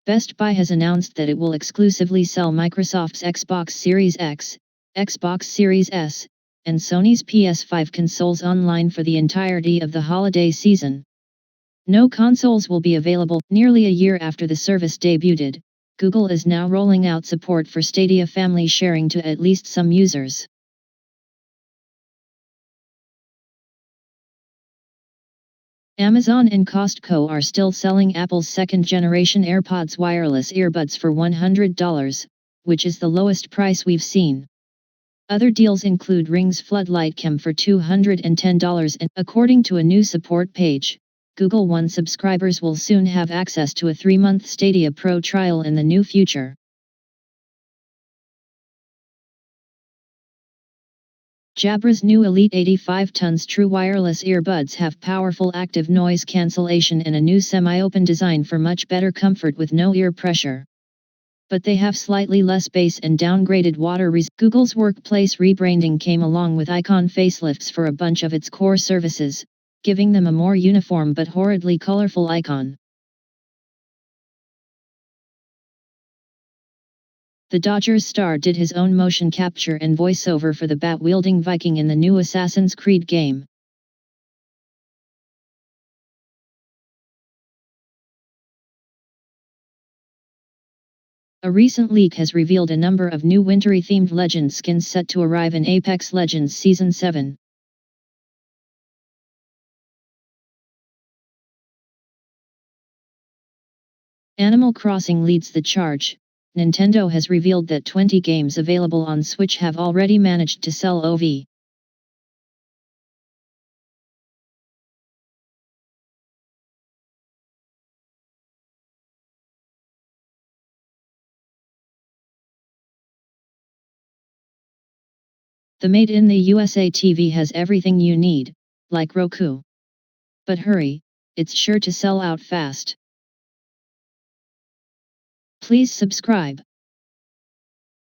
Best Buy has announced that it will exclusively sell Microsoft's Xbox Series X, Xbox Series S, and Sony's PS5 consoles online for the entirety of the holiday season. No consoles will be available. Nearly a year after the service debuted, Google is now rolling out support for Stadia family sharing to at least some users. Amazon and Costco are still selling Apple's second-generation AirPods wireless earbuds for $100, which is the lowest price we've seen. Other deals include Ring's Floodlight Cam for $210 and, according to a new support page, Google One subscribers will soon have access to a 3-month Stadia Pro trial in the new future. Jabra's new Elite 85 tons true wireless earbuds have powerful active noise cancellation and a new semi-open design for much better comfort with no ear pressure. But they have slightly less bass and downgraded water resistance. Google's workplace rebranding came along with icon facelifts for a bunch of its core services, giving them a more uniform but horridly colorful icon. The Dodgers star did his own motion capture and voiceover for the bat-wielding Viking in the new Assassin's Creed game. A recent leak has revealed a number of new wintry-themed Legends skins set to arrive in Apex Legends Season 7. Animal Crossing leads the charge. Nintendo has revealed that 20 games available on Switch have already managed to sell OV. The Made in the USA TV has everything you need, like Roku. But hurry, it's sure to sell out fast. Please subscribe.